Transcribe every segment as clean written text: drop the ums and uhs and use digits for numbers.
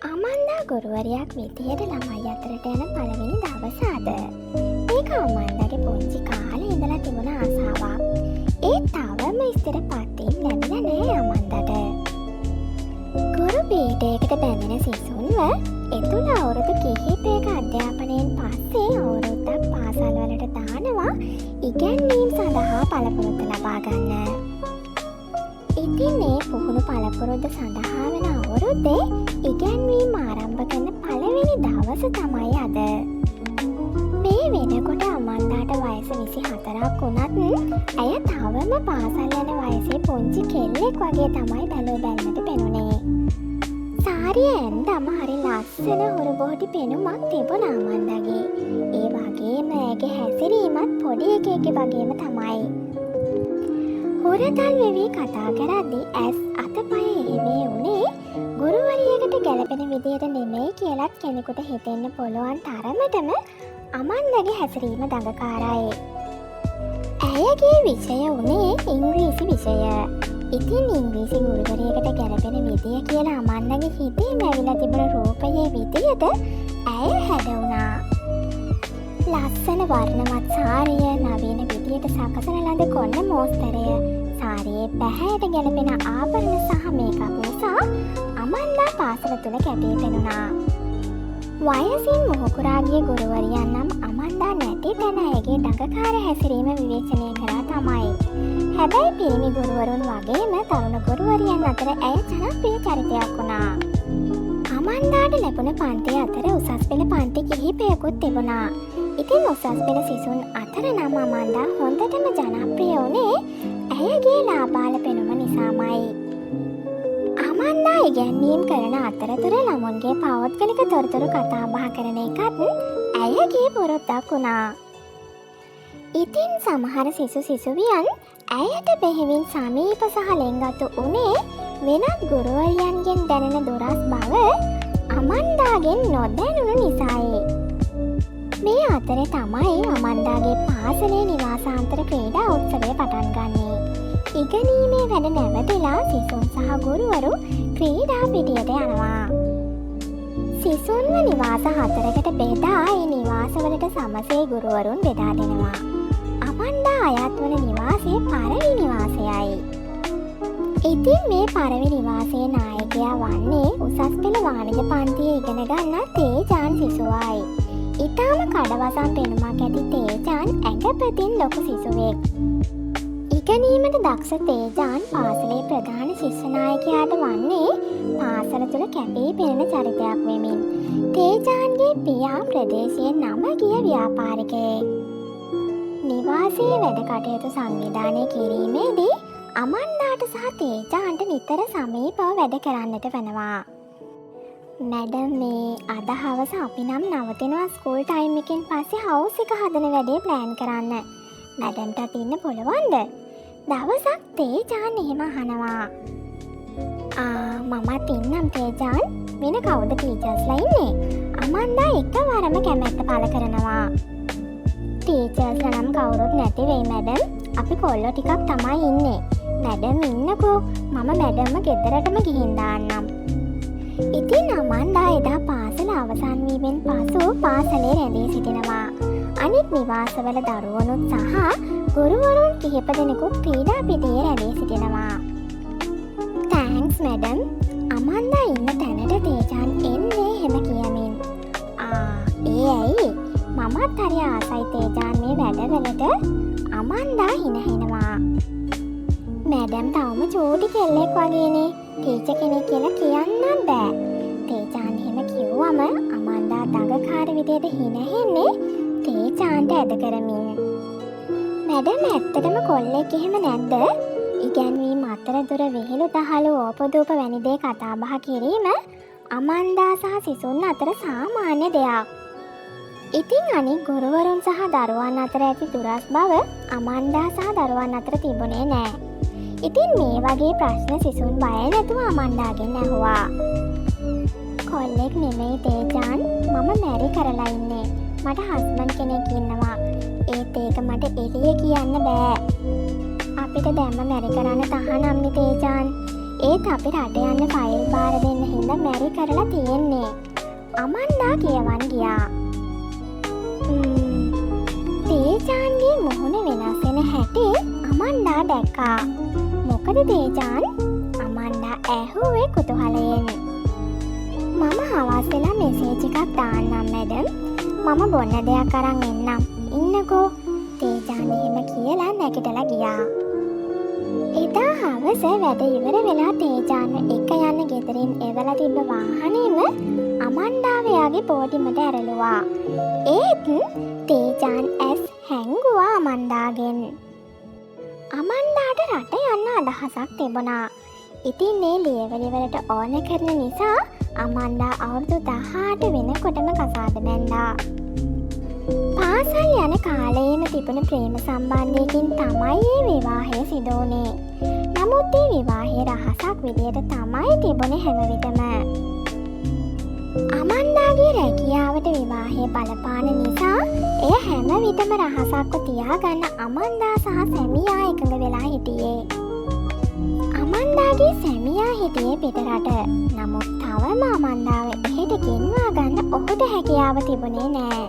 Amanda ගුරුවරයක් විදියට ළමයි අතරට යන පළවෙනි දවස අද. ඒක අමන්දාගේ පුංචි කාලේ ඉඳලා තිබුණ ආසාවක්. ඒ තවම ස්ථිර පත්වීම් ලැබිලා නෑ අමන්දාට. ගුරු පීඨයකට බැඳෙන සිසුන්ව එතුළ අවුරුදු කිහිපයක අධ්‍යාපනයෙන් පස්සේ අවුරුද්දක් පාසල් වලට දානවා ඉගැන්වීම් සඳහා පළපුරුද්ද ලබා ගන්න. ඉතින් මේ පුහුණු පළපුරුද්ද සඳහා වෙන අවුරුද්දේ ඉගැන්වීම් ආරම්භ කරන පළවෙනි දවස තමයි අද. මේ වෙනකොට අමන්දාට වයස 24ක් වුණත් ඇය තවම පාසල් යන වයසේ පුංචි කෙල්ලෙක් වගේ තමයි බැලුව බැලමට පෙනුනේ. සාරිය ඇන්දම හරි ලස්සන හොරබෝටි පෙනුමක් තිබුණා අමන්දාගේ. ඒ වගේම ඇගේ හැසිරීමත් පොඩි එකෙක්ගේ වගේම තමයි. හොරතල් වෙවි කතා කරද්දී ඇස් අතපය එහෙමේ උනේ ගුරුවරියකට ගැලපෙන විදියට නෙමෙයි කියලත් කෙනෙකුට හිතෙන්න පුළුවන් තරමටම අමන්දාගේ හැසිරීම දඟකාරයි. ඇයගේ විෂය උනේ ඉංග්‍රීසි විෂය. ඉතින් ඉංග්‍රීසි ගුරුවරියකට ගැලපෙන විදිය කියලා අමන්දාගේ හිතේ මැවිලා තිබුණ රූපයේ විදියට ඇය හැඩවුණා. ලස්සන වර්ණවත් සාරිය, නවීන විදියට සකසන ලද කොන්න මෝස්තරය, සාරියේ පැහැයට ගැලපෙන ආභරණ සහ මේකප් නිසා අමන්දා පාසල තුල කැපී පෙනුණා. වයසින් මුහුකුරා ගිය ගුරුවරියන් නම් අමන්දා නැති තැන ඇයගේ දඟකාර හැසිරීම විවේචනය කරා තමයි. හැබැයි පිරිමි ගුරුවරුන් වගේම තරුණ ගුරුවරියන් අතර ඇය ජනප්‍රිය චරිතයක් වුණා. අමන්දාට ලැබුණ පන්ති අතර උසස් පෙළ පන්ති කිහිපයකුත් තිබුණා. ඉතින් උසස් පෙළ සිසුන් අතර නම් අමන්දා හොඳටම ජනප්‍රිය වුණේ ඇයගේ ලාබාල පෙනුම නිසාමයි. අමන්දා ඉගැන්වීම් කරන අතරතුර ළමුන්ගේ පෞද්ගලික තොරතුරු කතා බහ කරන එකත් ඇයගේ පුරුද්දක් වුණා. ඉතින් සමහර සිසුවියන් ඇයට බෙහෙවින් සමීප සහ ලෙන්ගතු වුණේ වෙනත් ගුරුවරියන්ගෙන් දැනෙන දුරස් බව අමන්දාගෙන් නොදැනුණු නිසායි. මේ අතරේ තමයි අමන්දාගේ පාසලේ නිවාසාන්තර ක්‍රීඩා උත්සවය පටන් ගන්නේ. ඉගෙනීමේ වැඩ නැවතිලා සිසුන් සහ ගුරුවරු ක්‍රීඩා පිටියට යනවා. සිසුන්ව නිවාස 4කට බෙදා ඒ නිවාසවලට සමසේ ගුරුවරුන් බෙදා දෙනවා. අමන්දා අයත් වන නිවාසයේ පරවි නිවාසයයි. ඉතින් මේ පරවි නිවාසයේ නායකයා වන්නේ උසස් පෙළ වාණිජ පන්තියේ ඉගෙන ගන්නා තේජාන් සිසුවයි. ඉතාම කඩවසම් පෙනුමක් ඇති තේජාන් ඇඟපතින් ලොකු සිසුවෙක්. ඉගෙනීමට දක්ෂ තේජාන් පාසලේ ප්‍රධාන ශිෂ්‍ය නායකයාට වන්නේ පාසල තුල කැපී පෙනෙන චරිතයක් වෙමින්. තේජාන්ගේ පියා ප්‍රදේශයේ නම ගිය ව්‍යාපාරිකයෙක්. නිවාසයේ වැඩ කටයුතු සංවිධානය කිරීමේදී අමන්දාට සහ තේජාන්ට නිතර සමීපව වැඩ කරන්නට වෙනවා. මැඩම් මේ අද හවස අපි නම් නවතිනවා ස්කූල් ටයිම් එකෙන් පස්සේ හවුස් එක හදන වැඩේ ප්ලෑන් කරන්න. මැඩම්ටත් ඉන්න පුළුවන්ද? දවසක් තේජාන් එහෙම අහනවා. මමත් ඉන්නම් තේජාන්. වෙන කවුද ටීචර්ස්ලා ඉන්නේ? අමන්දා එකවරම කැමැත්ත පළ කරනවා. ටීචර්ස්ලා නම් කවුරුත් නැති වෙයි මැඩම්. අපි කොල්ලෝ ටිකක් තමයි ඉන්නේ. මැඩම් ඉන්නකෝ. මම මැඩම්ම ගෙදරටම ගිහින් දාන්නම්. ඉතින් අමන්දා එදා පාසල අවසන් වීමෙන් පසු පාසලේ රැඳී සිටිනවා. අනිත් නිවාසවල දරුවනුත් සහ ගුරුවරුන් කිහිප දෙනෙකුත් ක්‍රීඩා පිටියේ රැඳී සිටිනවා. Thanks madam. අමන්දා ඉන්න තැනට තේජාන් එන්නේ එහෙම කියමින්. ඒ ඇයි? මමත් හරි ආසයි තේජාන් මේ වැඩවලට. අමන්දා හිනහෙනවා. මැඩම් තවම චූටි කෙල්ලෙක් වගේනේ. ටීචර් කෙනෙක් කියලා කියන්නත් බෑ. තේජාන් එහෙම කිව්වම අමන්දා දඟකාර විදියට හිනහෙන්නේ තේජාන්ට ඇද කරමින්. මැඩම් ඇත්තටම කොල්ලෙක් එහෙම නැද්ද? ඉගැන්වීම් අතරතුර විහිළු දහළු ඕපදූප වැනි දේ කතා බහ කිරීම අමන්දා සහ සිසුන් අතර සාමාන්‍ය දෙයක්. ඉතින් අනික් ගුරුවරුන් සහ දරුවන් අතර ඇති දුරස් බව අමන්දා සහ දරුවන් අතර තිබුණේ නෑ. ඉතින් මේ වගේ ප්‍රශ්න සිසුන් බය නැතුව අමන්දාගෙන් ඇහුවා. කොල්ලෙක් නෙමෙයි තේජාන්. මම මැරි කරලා ඉන්නේ. මට හස්බන්ඩ් කෙනෙක් ඉන්නවා. ඒත් ඒක මට එළිය කියන්න බෑ. අපිට දැම්ම මැරි කරන්න තහනම්නේ තේජාන්. ඒත් අපි රට යන්න ෆයිල් බාර දෙන්න හින්දා මැරි කරලා තියෙන්නේ. අමන්දා කියවන් ගියා. තේජාන්ගේ මුහුණ වෙනස් වෙන හැටි අමන්දා දැක්කා. මොකද තේජාන්? අමන්දා ඇහුවේ කුතුහලයෙන්. මම හවස් වෙලා මෙසේජ් එකක් දාන්නම් මැඩම්. මම බොන්න දෙයක් අරන් එන්නම්. ඉන්නකෝ. තේජාන් එහෙම කියලා නැගිටලා ගියා. එදා හවස වැඩ ඉවර වෙලා තේජාන්ව එක යන්න ගෙදරින් එවලා තිබ්බ වාහනේම අමන්දාව එයාගේ පෝටිමට ඇරලුවා. ඒත් තේජාන් ඇස් හැංගුවා අමන්දාගෙන්. අමන්දාට රට යන්න අදහසක් තිබුණා. ඉතින් මේ ලියවලිවලට ඕන කරන නිසා අමන්දා අවුරුදු 18 වෙනකොටම කසාද බැන්දා. පාසල් යන කාලයේම තිබුණ ප්‍රේම සම්බන්ධයකින් තමයි මේ විවාහය සිදු වුණේ. නමුත් මේ විවාහයේ රහසක් විදියට තමයි තිබුණේ හැම විටම. අමන්දාගේ රැකියාවට විවාහයේ බලපාන නිසා එය හැම විටම රහසක්ව තියාගන්න අමන්දා සහ සැමියා එකඟ වෙලා හිටියේ. අමන්දාගේ සැමියා හිටියේ පිටරට. නමුත් තවම අමන්දාව එහෙට ගෙන්වා ගන්න ඔහුට හැකියාව තිබුණේ නෑ.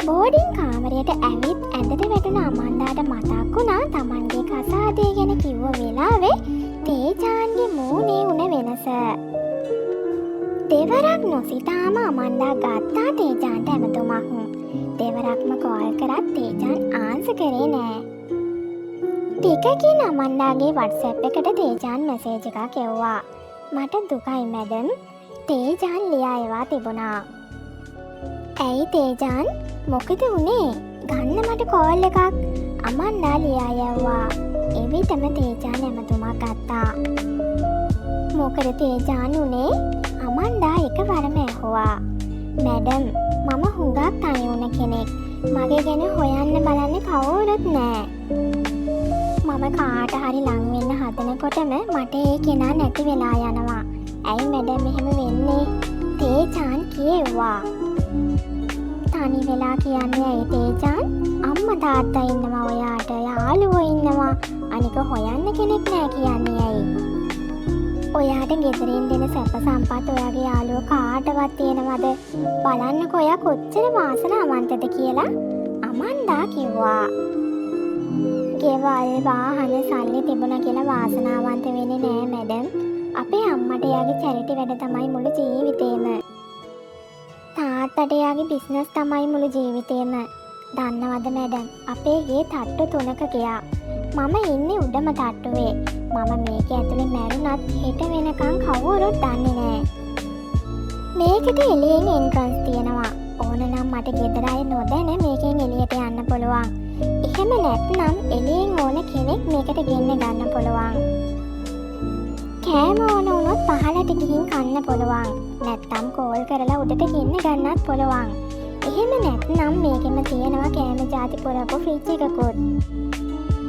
බෝඩින් කාමරයට ඇවිත් ඇඳට වැටුණ අමන්දාට මතක් වුණා තමන්ගේ කසාදය ගැන කිව්ව වෙලාවේ තේජාන්ගේ මූණේ උන වෙනස. දෙවරක් නොසිතාම අමන්දා ගත්තා තේජාන්ට ඇමතුමක්. දෙවරක්ම කෝල් කරත් තේජාන් ආන්සර් කරේ නෑ. ටිකකින් අමන්දාගේ WhatsApp එකට තේජාන් මැසේජ් එකක් එව්වා. මට දුකයි මැඩම්. තේජාන් ලියා එවා තිබුණා. ඇයි තේජාන්? මොකද උනේ? ගන්න මට කෝල් එකක්. අමන්දා ලියා යවුවා. එවිටම තේජාන් ඇමතුමක් ගත්තා. මොකද තේජාන් උනේ? අමන්දා එකවරම ඇහුවා. මැඩම්, මම හුඟක් තනි වුණ කෙනෙක්. මගේ ගැන හොයන්න බලන්න කවුරුත් නෑ. මම කාට හරි ලං වෙන්න හදනකොටම මට ඒ කෙනා නැති වෙලා යනවා. ඇයි මැඩම් එහෙම වෙන්නේ? තේජාන් කියෙව්වා. තනි වෙලා කියන්නේ ඇයි තේජාන්? අම්මා තාත්තා ඉන්නවා ඔයාට, යාළුවෝ ඉන්නවා. අනික හොයන්න කෙනෙක් නෑ කියන්නේ ඇයි? ඔයාට ගෙදරින් දෙන සැප සම්පත් ඔයාගේ යාළුවෝ කාටවත් තියෙනවද? බලන්නකෝ ඔයා කොච්චර වාසනාවන්තද කියලා අමන්දා කිව්වා. ගෙවල් වාහන සල්ලි තිබුණා කියලා වාසනාවන්ත වෙන්නේ නෑ මැඩම්. අපේ අම්මට එයාගේ චැරිටි වැඩ තමයි මුළු ජීවිතේම. තාත්තට එයාගේ බිස්නස් තමයි මුළු ජීවිතේම. දන්නවද මැඩම්, අපේ ගේ තට්ටු 3ක ගියා. මම ඉන්නේ උඩම තට්ටුවේ. මම මේක ඇතුලේ මැරුණත් හෙට වෙනකන් කවුරුත් දන්නේ නෑ. මේකට එළියෙන් එන්ට්‍රන්ස් තියෙනවා. ඕනනම් මට ගෙදර අය නොදැන මේකෙන් එළියට යන්න පුළුවන්. එහෙම නැත්නම් එළියෙන් ඕන කෙනෙක් මේකට ගෙන්න ගන්න පුළුවන්. කෑම ඕන වුණොත් පහළට ගිහින් කන්න පුළුවන්. නැත්නම් කෝල් කරලා උඩට ගෙන්න ගන්නත් පුළුවන්. එහෙම නැත්නම් මේකෙම තියෙනවා කෑම ಜಾති පුරපු ෆ්‍රිජ් එකකුත්.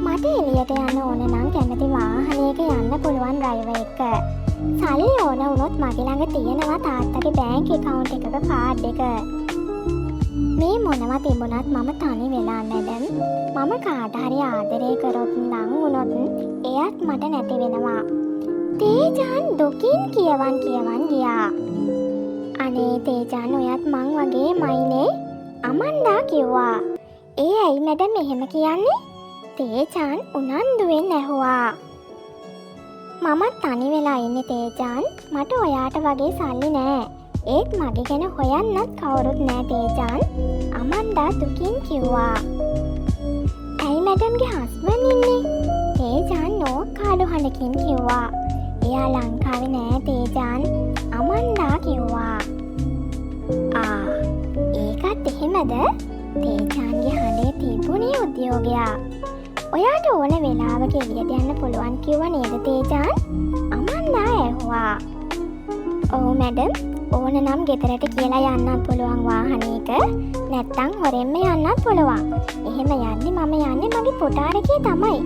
මට එළියට යන්න ඕන නම් කැමති වාහනයක යන්න පුළුවන් ඩ්‍රයිවර් එක්ක. සල්ලි ඕන වුණොත් මගේ ළඟ තියෙනවා තාත්තගේ බැංක් account එකක කාඩ් එක. මේ මොනවා තිබුණත් මම තනි වෙලා මැඩම්. මම කාට හරි ආදරේ කරොත් නම් වුණොත් එයත් මට නැති වෙනවා. තේජාන් දුකින් කියවන් ගියා. අනේ තේජාන් ඔයත් මං වගේමයිනේ. අමන්දා කිව්වා. ඒ ඇයි මැඩම් එහෙම කියන්නේ? තේජාන් උනන්දුවෙන් ඇහුවා. මමත් තනි වෙලා ඉන්නේ තේජාන්. මට ඔයාට වගේ සල්ලි නෑ. ඒත් මගේ ගැන හොයන්නත් කවුරුත් නෑ තේජාන්. අමන්දා දුකින් කිව්වා. ඇයි මැඩම්ගේ හස්බන්ඩ් ඉන්නේ? තේජාන් නෝකාඩු හඬකින් කිව්වා. එයා ලංකාවේ නෑ තේජාන්. අමන්දා කිව්වා. ඒකත් එහෙමද? තේජාන්ගේ හඬේ තිබුණේ උද්‍යෝගයක්. ඔයාට ඕන වෙලාවක එළියට යන්න පුළුවන් කිව්වා නේද තේජාන්? අමන්දා ඇහුවා. ඔව් මැඩම්. ඕන නම් ගෙදරට කියලා යන්නත් පුළුවන් වාහනයක. නැත්තම් හොරෙන්ම යන්නත් පුළුවන්. එහෙම යන්නේ මම යන්නේ මගේ පුටාරකේ තමයි.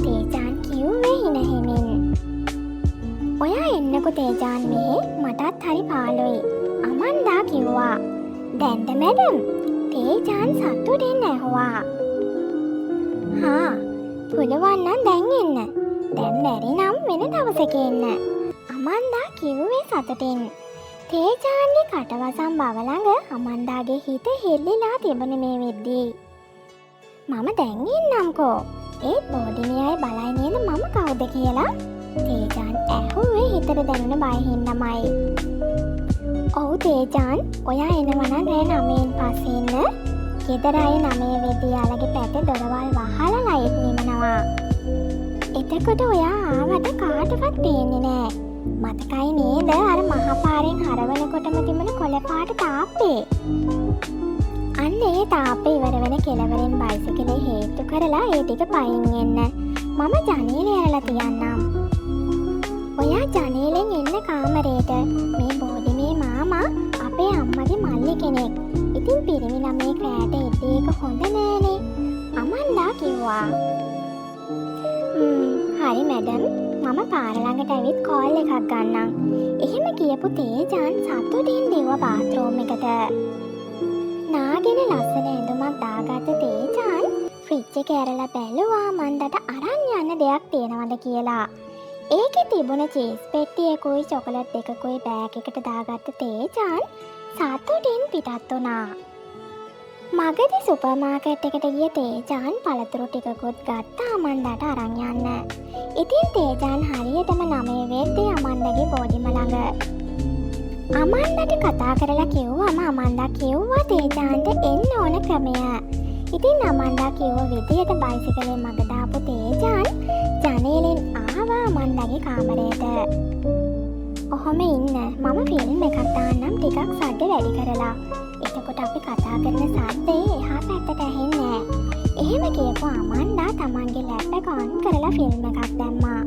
තේජාන් කිව්වේ හිනහෙමින්. ඔයා එන්නකෝ තේජාන් මෙහෙ. මටත් හරි පාළුයි. අමන්දා කිව්වා. දැන්ද මැඩම්? තේජාන් සතුටින් ඇහුවා. හා පුළුවන් නම් දැන් එන්න. දැන් බැරි නම් වෙන දවසක එන්න. අමන්දා කිව්වේ සතුටින්. තේජාන්ගේ කටවසම් බව ළඟ අමන්දාගේ හිත හෙල්ලිලා තිබුණ මේ වෙද්දී. මම දැන් එන්නම්කෝ. ඒත් බෝඩිමේ අය බලයි නේද මම කවුද කියලා? තේජාන් ඇහුවේ හිතට දැනුණ බය හින්දාමයි. ඔව් තේජාන්, ඔයා එනවා නම් රෑ 9න් පස්සේ එන්න. ගෙදර අය 9 වෙද්දී යාළගේ පැත්තේ දොරවල් වහලා ලයිට් නිවනවා. එතකොට ඔයා ආවට කාටවත් පේන්නේ නෑ. මතකයි නේද අර මහපාරෙන් හරවනකොටම තිබුණ කොළ පාට තාප්පේ? අන්න ඒ තාප්පේ ඉවර වෙන කෙළවරෙන් බයිසිකලේ හේතු කරලා ඒ ටික පයින් එන්න. මම ජනේලේ ඇරලා තියන්නම්. ඔයා ජනේලෙන් එන්න කාමරේට. මේ බෝඩිමේ මාමා අපේ අම්මගේ මල්ලි කෙනෙක්. ඉතින් පිරිමි ළමයෙක් රැට එද්දී ඒක හොඳ නෑනේ. අමන්දා කිව්වා. හරි මැඩම්, මම පාර ළඟට ඇවිත් කෝල් එකක් ගන්නම්. එහෙම කියපු තේජාන් සතුටින් දිව්ව බාත්රූම් එකට. නාගෙන ලස්සන ඇඳුමක් දාගත්ත තේජාන් ෆ්‍රිජ් එක ඇරලා බැලුවා මන්දට අරන් යන්න දෙයක් තියෙනවද කියලා. ඒකේ තිබුණ චීස් පෙට්ටියකුයි චොකලට් එකකුයි බෑග් එකට දාගත්ත තේජාන් සතුටින් පිටත් වුණා. මගදී සුපර් මාකට් එකට ගිය තේජාන් පළතුරු ටිකකුත් ගත්තා අමන්දාට අරන් යන්න. ඉතින් තේජාන් හරියටම 9 වෙද්දී අමන්දාගේ බෝඩිම ළඟ. අමන්දාට කතා කරලා කිව්වම අමන්දා කිව්වා තේජාන්ට එන්න ඕන ක්‍රමය. ඉතින් අමන්දා කිව්ව විදියට බයිසිකලේ මග දාපු තේජාන් ජනේලෙන් ආවා අමන්දාගේ කාමරයට. ඔහොම ඉන්න, මම ෆිල්ම් එකක් දාන්නම් ටිකක් සද්ද වැඩි කරලා. එතකොට අපි කතා කරන සද්දේ එහා පැත්තට ඇහෙන්නේ නෑ. එහෙම කියපු අමන්දා තමන්ගේ ලැප් එක ඔන් කරලා ෆිල්ම් එකක් දැම්මා.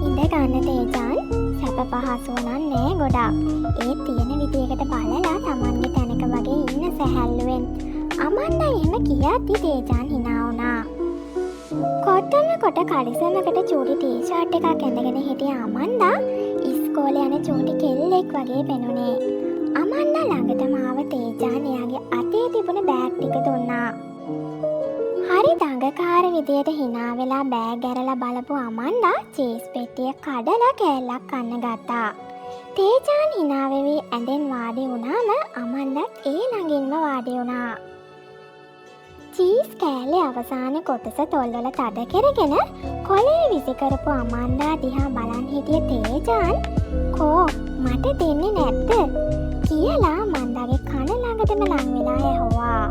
ඉඳ ගන්න තේජාන්, සැප පහසුව නම් නෑ ගොඩක්. ඒ තියෙන විදියකට බලලා තමන්ගේ තැනක වගේ ඉන්න සැහැල්ලුවෙන්. අමන්දා එහෙම කියද්දි තේජාන් hina වුණා. කොට්ටම කොට කලිසමකට චූටි ටී-ෂර්ට් එකක් ඇඳගෙන හිටිය අමන්දා ඉස්කෝලේ යන චූටි කෙල්ලෙක් වගේ පෙනුනේ. අමන්දා ළඟටම ආව තේජාන් එයාගේ අතේ තිබුණ බෑග් ටික දුන්නා. හරි දඟකාර විදියට hina වෙලා බෑග් ඇරලා බලපු අමන්දා චීස් පෙට්ටිය කඩලා කෑල්ලක් කන්න ගත්තා. තේජාන් hina වෙවි ඇඳෙන් වාඩි වුණාම අමන්දාත් ඒ ළඟින්ම වාඩි වුණා. චීස් කෑල්ලේ අවසාන කොටස තොල්වල තද කරගෙන කොලේ විසි කරපු අමන්දා දිහා බලන් හිටිය තේජාන් කෝ මට දෙන්නේ නැද්ද කියලා අමන්දාගේ කන ළඟටම ලං වෙලා ඇහුවා.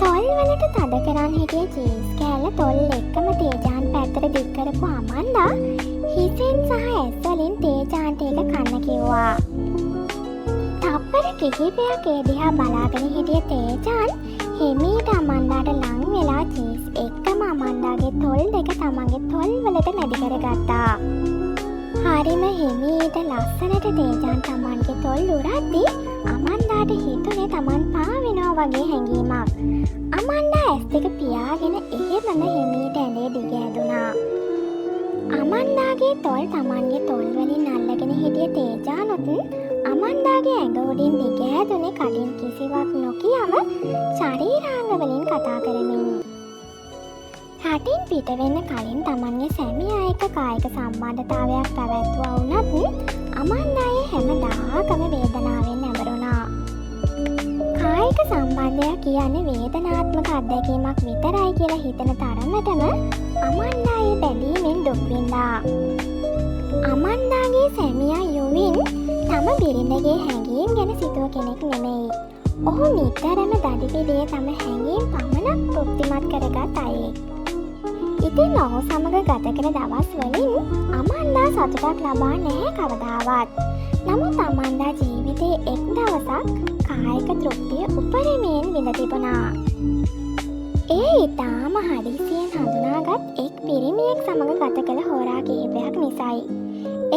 තොල්වලට තද කරන් හිටිය චීස් කෑල්ල තොල් එක්කම තේජාන් පැත්තට දික් කරපු අමන්දා හිසෙන් සහ ඇස් වලින් තේජාන්ට ඒක කන්න කිව්වා. තප්පර කිහිපයක් ඒ දිහා බලාගෙන හිටිය තේජාන් හිමීට අමන්දාට ලං වෙලා චීස් එක්කම අමන්දාගේ තොල් දෙක තමන්ගේ තොල් වලට මැදි කරගත්තා. හරිම හිමීට ලස්සනට තේජාන් තමන්ගේ තොල් උරද්දී අමන්දාට හිතුනේ තමන් පාවෙනවා වගේ හැඟීමක්. අමන්දා ඇස් දෙක පියාගෙන එහෙමම හිමීට ඇඳේ දිග ඇදුනා. අමන්දාගේ තොල් තමන්ගේ තොල් වලින් අල්ලගෙන හිටිය තේජානුත් අමන්දාගේ ඇඟ උඩින් දිග ඇදුනේ කලින් කිසිවක් නොකියම ශරීරාංග වලින් කතා කරමින්. රටින් පිට වෙන්න කලින් තමන්ගේ සැමියා එක්ක කායික සම්බන්ධතාවයක් පැවැත්වුවා වුණත් අමන්දායේ හැමදාකම වේදනාවෙන් නැඹරුණා. කායික සම්බන්ධය කියන්නේ වේදනාත්මක අත්දැකීමක් විතරයි කියලා හිතන තරමටම අමන්දායේ බැඳීමෙන් දුක් විඳා. අමන්දාගේ සැමියා යුවින් තම බිරිඳගේ හැඟීම් ගැන සිතුව කෙනෙක් නෙමෙයි. ඔහු නිතරම දඩිපිඩේ තම හැඟීම් පමණක් තෘප්තිමත් කරගත් අයෙක්. ඉතින් ඔහු සමග ගත කළ දවස් වලින් අමන්දා සතුටක් ලබා නැහැ කවදාවත්. නමුත් අමන්දා ජීවිතයේ එක් දවසක් කායික තෘප්තිය උපරිමයෙන් විඳ තිබුණා. ඒ ඉතාම හදිසියෙන් හඳුනාගත් එක් පිරිමියෙක් සමග ගත කළ හෝරා කිහිපයක් නිසයි.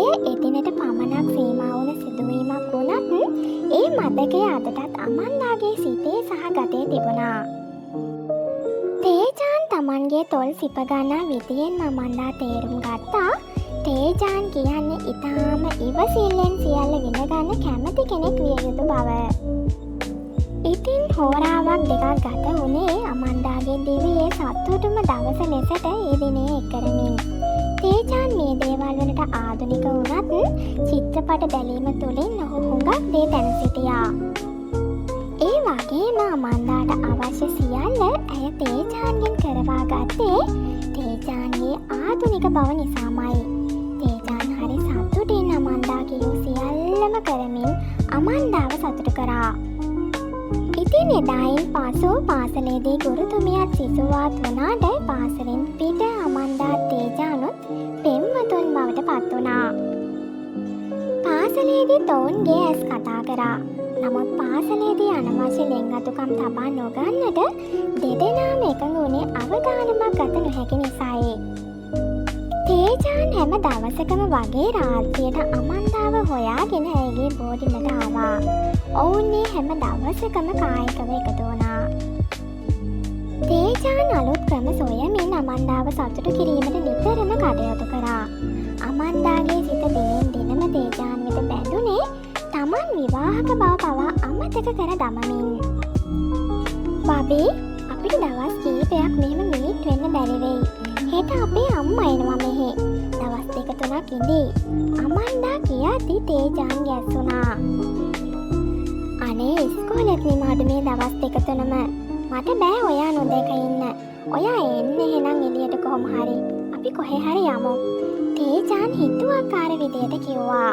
එය එදිනට පමණක් සීමා වුණ සිදුවීමක් වුණත් ඒ මතකය අදටත් අමන්දාගේ සිතේ සහ ගතේ තිබුණා. තේජාන් තමන්ගේ තොල් සිපගන්නා විදියෙන් අමන්දා තේරුම් ගත්තා. තේජාන් කියන්නේ ඉතාම ඉවසිල්ලෙන් සියල්ල විඳගන්න කැමති කෙනෙක් විය යුතු බව. ඉතින් හෝරාවක් දෙකක් ගත වුණේ අමන්දාගේ දිවියේ සතුටුම දවස ලෙසට ඒ දිනේ එක් කරමින්. තේජාන් මේ දේවල් වලට ආධුනික වුණත් චිත්‍රපට බැලීම තුළින් ඔහු හුඟක් දේ දැන සිටියා. ඒ වගේම අමන්දාට අවශ්‍ය සියල්ල ඇය තේජාන්ගෙන් කරවා ගත්තේ තේජාන්ගේ ආධුනික බව නිසාමයි. තේජාන් හරි සතුටින් අමන්දා කියූ සියල්ලම කරමින් අමන්දාව සතුටු කරා. ඉතින් එදායින් පසු පාසලේදී ගුරුතුමියත් සිසුවාත් වුණාට පාසලෙන් පිට අමන්දා තේජානුත් පෙම්වතුන් බවට පත් වුණා. පාසලේදී ඔවුන්ගේ ඇස් කතා කරා. නමුත් පාසලේදී අනවශ්‍ය ලෙන්ගතුකම් තබා නොගන්නට දෙදෙනාම එකඟ වුණේ අවදානමක් ගත නොහැකි නිසායි. තේජාන් හැම දවසකම වගේ රාත්‍රියට අමන්දාව හොයාගෙන ඇයගේ බෝඩිමට ආවා. ඔවුන්නේ හැම දවසකම කායිකව එකතු වුණා. තේජාන් අලුත් ක්‍රම සොයමින් අමන්දාව සතුටු කිරීමට නිතරම කටයුතු කරා. අමන්දාගේ සිත දිනෙන් දිනම තේජාන් වෙත බැඳුනේ තමන් විවාහක බව පවා අමතක කර දමමින්. බබී, අපිට දවස් කීපයක් මෙහෙම මීට් වෙන්න බැරි වෙයි. හෙට අපේ අම්මා එනවා මෙහෙ. දවස් දෙක තුනක් ඉඳී. අමන්දා කියද්දි තේජාන් ගැස්සුණා. අනේ ඉස්කෝලෙත් නිමාඩු මේ දවස් දෙක තුනම. මට බෑ ඔයා නොදැක ඉන්න. ඔයා එන්න එහෙනම් එළියට කොහොම හරි. අපි කොහේ හරි යමු. තේජාන් හිතුවක්කාර විදියට කිව්වා.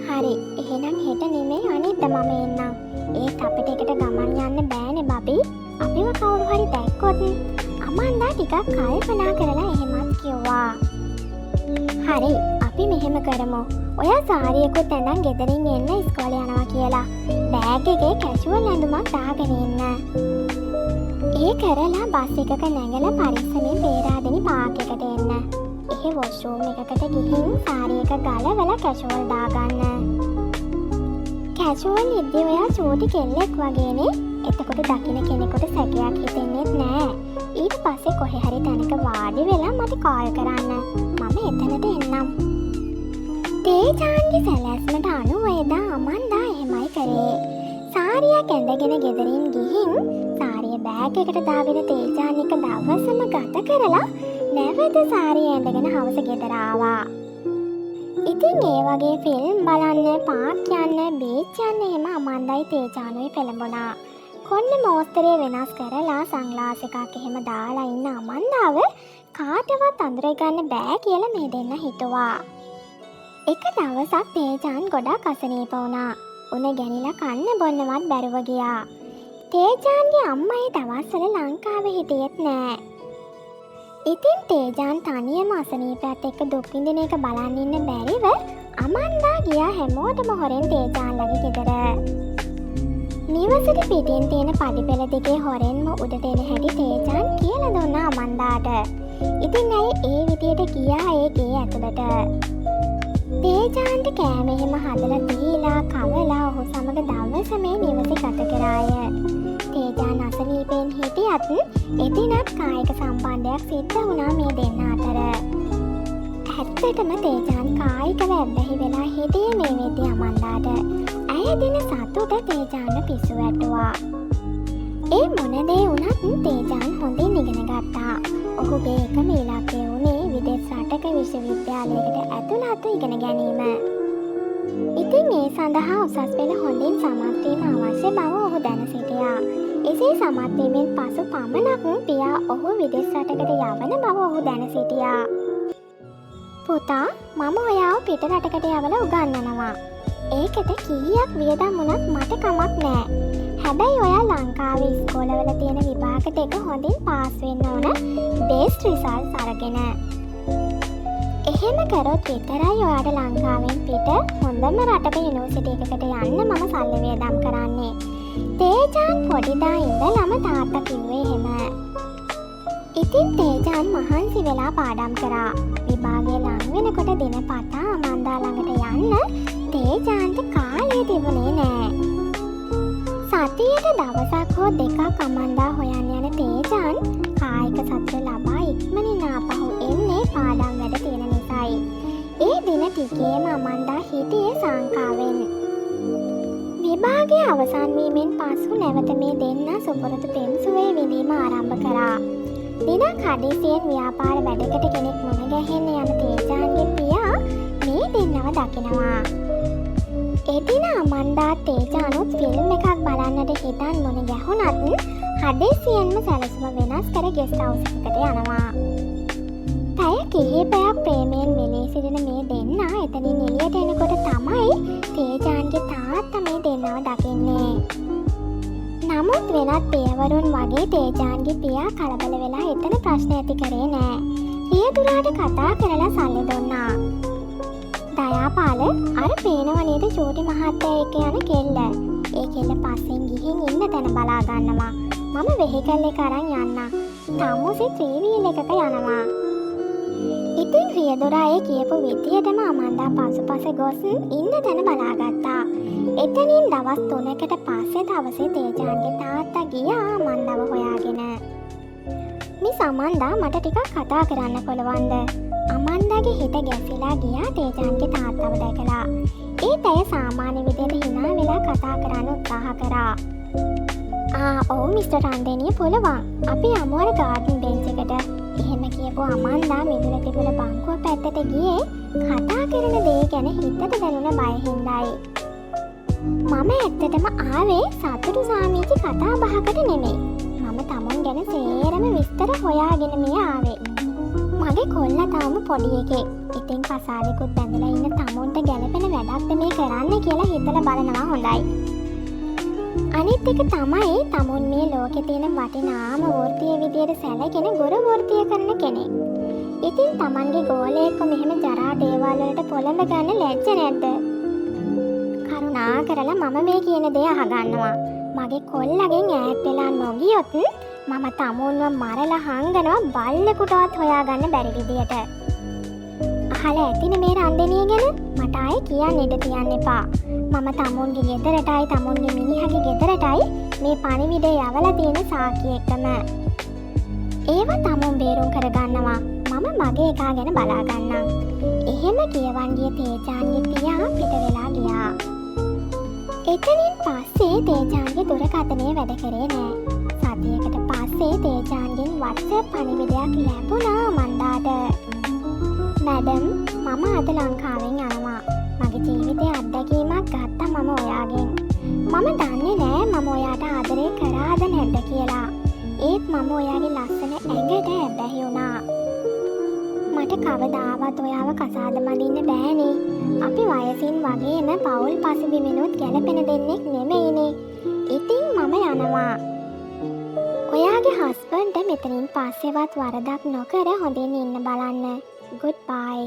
හරි. එහෙනම් හෙට නෙමෙයි අනිද්දා මම එන්නම්. ඒත් අපිට එකට ගමන් යන්න බෑනේ බබී. අපිව කවුරු හරි දැක්කොත්. අමන්දා ටිකක් කල්පනා කරලා එහෙමත් කිව්වා. හරි. අපි මෙහෙම කරමු. ඔයා සාරියකුත් ඇඳන් ගෙදරින් එන්න ඉස්කෝලේ යනවා කියලා. බෑග් එකේ කැෂුවල් ඇඳුමක් දාගෙන ඉන්න. ඒ කරලා බස් එකක නැගලා පරිස්සමෙන් පේරාදෙනි පාක් එකට එන්න. එහෙ වොෂ්රූම් එකකට ගිහින් සාරියක ගලවලා කැෂුවල් දාගන්න. කැෂුවල් ඉද්දි ඔයා චූටි කෙල්ලෙක් වගේනේ. එතකොට දකින්න කෙනෙකුට සැකයක් හිතෙන්නේත් නෑ. ඊට පස්සේ කොහේ හරි තැනක වාඩි වෙලා මට කෝල් කරන්න. මම එතනට එන්නම්. තේජාන්ගේ සැලැස්මට අනුව එදා අමන්දා එහෙමයි කරේ. සාරියක් ඇඳගෙන ගෙදරින් ගිහින් සාරිය බෑග් එකට දාගෙන තේජාන් එක දවසම ගත කරලා නැවත සාරිය ඇඳගෙන හවස ගෙදර ආවා. ඉතින් ඒ වගේ ෆිල්ම් බලන්න, පාක් යන්න, බීච් යන්න එහෙම අමන්දයි තේජානුයි පෙළඹුණා. කොන්න මෝස්තරය වෙනස් කරලා සංග්ලාස් එකක් එහෙම දාලා ඉන්න අමන්දාව කාටවත් අඳුරගන්න බෑ කියලා මේ දෙන්න හිතුවා. එක දවසක් තේජාන් ගොඩක් අසනීප වුණා. උණ ගැනිලා කන්න බොන්නවත් බැරුව ගියා. තේජාන්ගේ අම්මා ඒ දවස්වල ලංකාවේ හිටියෙත් නෑ. ඉතින් තේජාන් තනියම අසනීපයත් එක්ක දුක් විඳින එක බලන් ඉන්න බැරිව අමන්දා ගියා හැමෝටම හොරෙන් තේජාන් ළඟ ගෙදර. නිවසට පිටින් තියෙන පඩිපෙළ දෙකේ හොරෙන්ම උඩට එන හැටි තේජාන් කියලා දුන්නා අමන්දාට. ඉතින් ඇයි ඒ විදියට ගියා ඒ ගේ ඇතුළට. තේජාන්ට කෑම එහෙම හදලා දීලා කවලා ඔහු සමග දවස මේ නිවසේ ගත කරාය. තේජාන් අසනීපෙන් හිටියත් එදිනත් කායික සම්බන්ධයක් සිද්ධ වුණා මේ දෙන්න අතර. ඇත්තටම තේජාන් කායිකව ඇබ්බැහි වෙලා හිටියේ මේ වෙද්දී අමන්දාට. ඇය දෙන සතුට තේජාන්ට පිස්සු වැටුවා. ඒ මොන දේ වුණත් තේජාන් හොඳින් ඉගෙන ගත්තා. ඔහුගේ එකම ඉලක්කය වුණේ විදෙස් රටක විශ්වවිද්‍යාලයකට ඇතුළත් ඉගෙන ගැනීම. ඉතින් ඒ සඳහා උසස් පෙළ හොඳින් සමත් වීම අවශ්‍ය බව ඔහු දැන සිටියා. එසේ සමත් වීමෙන් පසු පමණක් පියා ඔහු විදෙස් රටකට යවන බව ඔහු දැන සිටියා. පුතා, මම ඔයාව පිට රටකට යවලා උගන්වනවා. ඒකට කීයක් වියදම් වුණත් මට කමක් නෑ. හැබැයි ඔයා ලංකාවේ ඉස්කෝලවල තියෙන විභාග දෙක හොඳින් පාස් වෙන්න ඕන බේස්ට් රිසල්ට්ස් අරගෙන. එහෙම කරොත් විතරයි ඔයාට ලංකාවෙන් පිට හොඳම රටක යුනිවර්සිටි එකකට යන්න මම සල්ලි වියදම් කරන්නේ. තේජාන් පොඩිදා ඉඳලම තාත්තා කිව්වේ එහෙම. ඉතින් තේජාන් මහන්සි වෙලා පාඩම් කරා. විභාගය ලං වෙනකොට දිනපතා අමන්දා ළඟට යන්න තේජාන්ට කාලය තිබුණේ නෑ. සතියට දවසක් හෝ දෙකක් අමන්දා හොයන්න යන තේජාන් කායික සතුට ලබා ඉක්මනින් ආපහු එන්නේ පාඩම් වැඩ තියෙන නිසායි. ඒ දින ටිකේම අමන්දා හිටියේ සංකාවෙන්. විභාගය අවසන් වීමෙන් පසු නැවත මේ දෙන්න සුපුරුදු පෙම් සුවේ විඳීම ආරම්භ කරා. දිනක් හදිසියෙන් ව්‍යාපාර වැඩකට කෙනෙක් මුණ ගැහෙන්න යන තේජාන්ගේ පියා මේ දෙන්නව දකිනවා. එදින අමන්දා තේජානුත් ෆිල්ම් එකක් බලන්නට හිතන් මුණ ගැහුණත් හදිසියෙන්ම සැලසුම වෙනස් කර ගෙස්ට් හවුස් එකට යනවා. පැය කිහිපයක් ප්‍රේමයෙන් වෙලී සිටින මේ දෙන්න එතනින් එළියට එනකොට තමයි තේජාන්ගේ තාත්තා මේ දෙන්නව දකින්නේ. නමුත් වෙනත් පියවරුන් වගේ තේජාන්ගේ පියා කලබල වෙලා එතන ප්‍රශ්න ඇති කරේ නෑ. රියදුරාට කතා කරලා සල්ලි දුන්නා. දයාපාල අර පේනව නේද චූටි මහත්තයා එක්ක යන කෙල්ල. ඒ කෙල්ල පස්සෙන් ගිහින් ඉන්න තැන බලා ගන්නවා. මම වෙහිකල් එක අරන් යන්න. තමුසෙ ත්‍රිවීල් එකක යනවා. ඉතින් රියදුරා ඒ කියපු විදියටම අමන්දා පසුපස ගොස් ඉන්න තැන බලාගත්තා. එතනින් දවස් 3කට පස්සේ දවසේ තේජාන්ගේ තාත්තා ගියා අමන්දාව හොයාගෙන. මිස් අමන්දා මට ටිකක් කතා කරන්න පුළුවන්ද? අමන්දාගේ හිත ගැසිලා ගියා තේජාන්ගේ තාත්තව දැකලා. ඒත් ඇය සාමාන්‍ය විදියට hina වෙලා කතා කරන්න උත්සාහ කරා. ඔව් මිස්ටර් රන්දෙනිය පුළුවන්. අපි යමු අර ගාඩන් බෙන්ච් එකට. එහෙම කියපු අමන්දා මිදුල තිබුණ බංකුව පැත්තට ගියේ කතා කරන දේ ගැන හිතට දැනුණ බය හින්දායි. මම ඇත්තටම ආවේ සතුටු සාමීචි කතා බහකට නෙමෙයි. මම තමුන් ගැන සේරම විස්තර හොයාගෙන මේ ආවේ. මගේ කොල්ලා තාම පොඩි එකෙක්. ඉතින් කසාදෙකුත් බැඳලා ඉන්න තමුන්ට ගැලපෙන වැඩක්ද මේ කරන්න කියලා හිතලා බලනවා හොඳයි. අනිත් එක තමයි තමුන් මේ ලෝකේ තියෙන වටිනාම වෘත්තීය විදියට සැලකෙන ගුරු වෘත්තීය කරන කෙනෙක්. ඉතින් Tamanගේ ගෝලයෙක්ව මෙහෙම ජරා දේවල් වලට පොළඹ ගන්න ලැජ්ජ නැද්ද? කරුණා කරලා මම මේ කියන දේ අහගන්නවා. මගේ කොල්ලගෙන් ඈත් වෙලා නොගියොත් මම තමුන්ව මරලා හංගනවා බල්ලෙකුටවත් හොයාගන්න බැරි විදියට. අහලා ඇතිනේ මේ රන්දෙනිය ගැන? මට ආයේ කියන්න ඉඩ තියන්න එපා. මම තමුන්ගේ ගෙදරටයි තමුන්ගේ මිනිහගේ ගෙදරටයි මේ පණිවිඩය යවලා තියෙන සාක්කි එකම. ඒව තමුන් බේරුම් කරගන්නවා. මම මගේ එකා ගැන බලා ගන්නම්. එහෙම කියවන් ගිය තේජාන්ගේ පියා පිට වෙලා ගියා. එතනින් පස්සේ තේජාන්ගේ දුරකථනය වැඩ කරේ නෑ. සතියකට පස්සේ තේජාන්ගෙන් WhatsApp පණිවිඩයක් ලැබුණා මන්දාට. මැඩම් මම අද ලංකාවෙන් යනවා. මගේ ජීවිතයේ අත්දැකීමක් ගත්තා මම ඔයාගෙන්. මම දන්නේ නෑ මම ඔයාට ආදරේ කරාද නැද්ද කියලා. ඒත් මම ඔයාගේ ලස්සන ඇඟට ඇබ්බැහි වුණා. මට කවදාවත් ඔයාව කසාද බඳින්න බෑනේ. අපි වයසින් වගේම පවුල් පසුබිමිනුත් ගැලපෙන දෙන්නෙක් නෙමෙයිනේ. ඉතින් මම යනවා. ඔයාගේ හස්බන්ඩ් මෙතනින් පස්සෙවත් වරදක් නොකර හොඳින් ඉන්න බලන්න. Goodbye.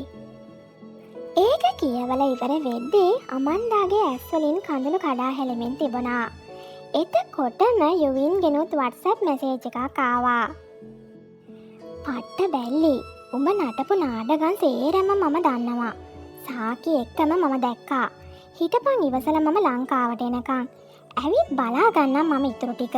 ඒක කියවලා ඉවර වෙද්දී අමන්දාගේ ඇස් වලින් කඳුළු කඩා හැලෙමින් තිබුණා. එතකොටම යුවින් ගෙනුත් WhatsApp මැසේජ් එකක් ආවා. පට්ට බැල්ලි. උඹ නටපු නාඩගම් සේරම මම දන්නවා. සාකි එක්කම මම දැක්කා. හිටපන් ඉවසලා මම ලංකාවට එනකන්. ඇවිත් බලා ගන්නම් මම ඉතුරු ටික.